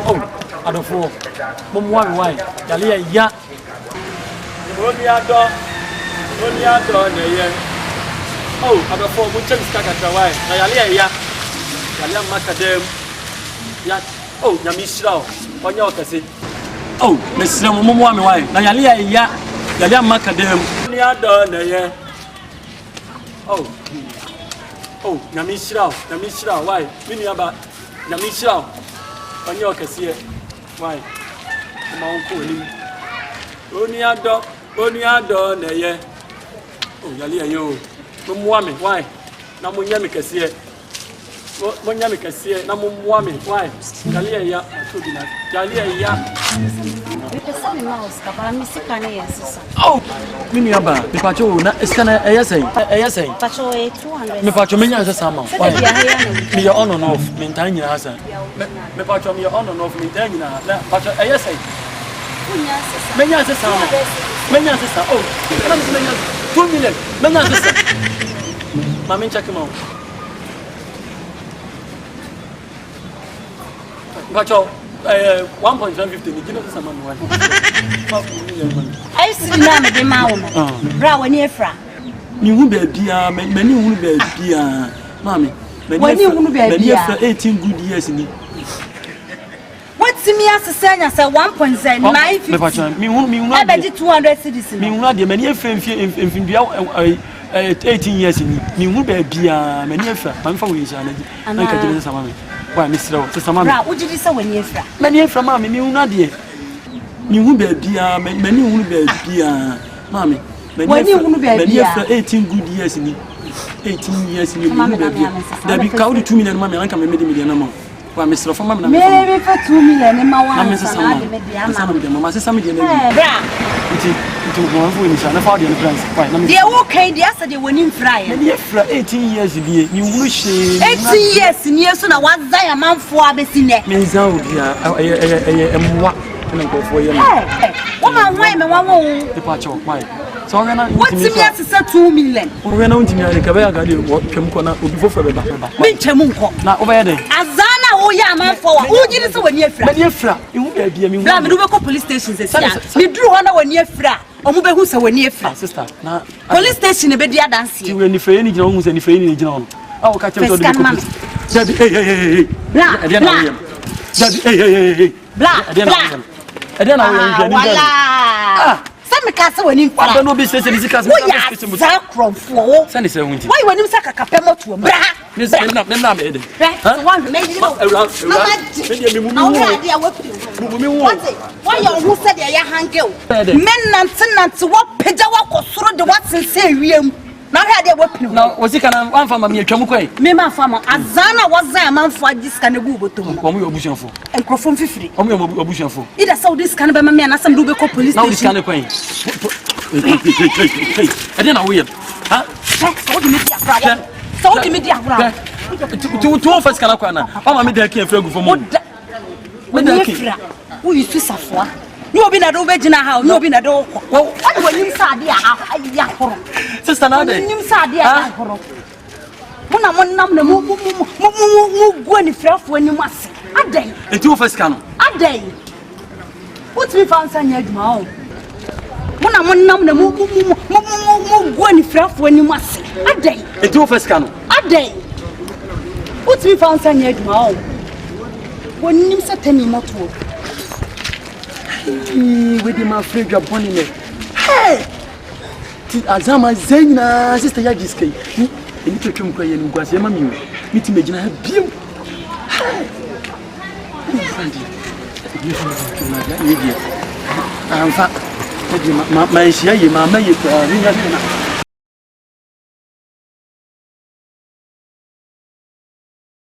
Oh, I don't know. Mom, why? Yalia, ya. Only a dog. Oh, I don't know. Much is Kaka. Why? Yalia, ya. Yalia Macadam. Ya. Oh, Yamisha. On your cassette. Oh, Miss Mom, why? Yalia, ya. Yalia Macadam. Only a dog. Oh. Oh, Yamisha, why? Miniaba, Yamisha, on your cassier. Why? My uncle, only a dog, yeah. Oh, Yalia, you, woman, why? No more Yamicasier. One Yamicasier, no more woman, why? Yalia, ya, Yalia, ya. Oh, Miniaba, the patrol, it's kind of a say. Patrol 200. Me patrol me as a summer. Me your honor of maintaining your answer. Me patrol me your honor of maintaining a patrol a say. Many as a summer. Many as a summer. Oh, 2 million. Many as a summer. Mammy, check him out. Patrol. 1.50 ni kilo sama mwa. I see na me de ma wo me. Bra wani efra. Ni hu ba bia, mani hu ba bia. Mami. Wani hu ba bia. 18 good years ni. What me asesanya say 1.0 950. Me pacha, mi hu e be di 200 cedis. Mi hu de mani efra mfimdua 18 years ni. Mi hu ba bia, mani efra. Mami fa wo yisha na ji. Na ka jere sama me. Why, Mr. Mama? Bra, would you say when you're from? Many from Mammy, you not dear. You will be a dear, many will be a dear, Mammy. When you will be a dear, 18 good years in 18 years in your mamma. There be counted 2 million, Mammy, I can make a million amount. Why, Mr. From Mamma, maybe for 2 million, and my one, Mrs. Mamma, some of them, Bra. To one for each other, for the price. They are okay, yesterday when in Fry. 18 years, you wish 18 years in years, and I was there a month for a business. Means out here, what can I go for you? Woman, why, my one departure? Why? So, what's the yes is 2 million? We're not in the Cabaya Garden, what Chemcona will be for forever. Minchamunko. Now, over there. Azana, oh, yeah, man, for who did it when you're from? You will be a dear. Police stations. You drew one when you're from. Omube who say when you fra sister na police station e be dia dance ti we ni fe ni gina hu say ni fe ni gina on ah o ka che to de ko jadi hey bla jadi hey bla ade na we nhwe ni wala say me ka say when you fra no be say ni sika say mo za cromfo say ni say hunti why when you say kakapɛ moto bra ni na me ede so one me you know why you who said ya hangel men nante what peda what kosoro de what say wiem na hwe ade wapinu na wosika na wan fama me atwam kwai me ma fama azana wazan manfo agiska na gu botom omo yo bushafo enkrofo mfifiri omo yo bushafo ida saudi scan be ma me na sam do be ko police station na scan kwai ade na we ha saudi media brother saudi media brother tu first kana kwa na mama me da ki afra gu fo mo me da ki wo yisu safoa ni obi na do be gina ha ni obi na do wo wani sade a horo sister na de nim sade a horo muna nam na mu gua ni frafo ani mase adai enti wo first kana adai what me fan sanya aduma o muna nam na mu gua ni frafo ani mase adai enti wo first kana adai what me fan sanya aduma o woni nim satani moto with my friend your bonny me hey ti azama zenya sister ya giske ni to twem kwa yenu kwase ma mi miti megina ha biem hey fandi ni fandi na ya ni dia amfa ma ma ye ma ma ye kwa ni ya na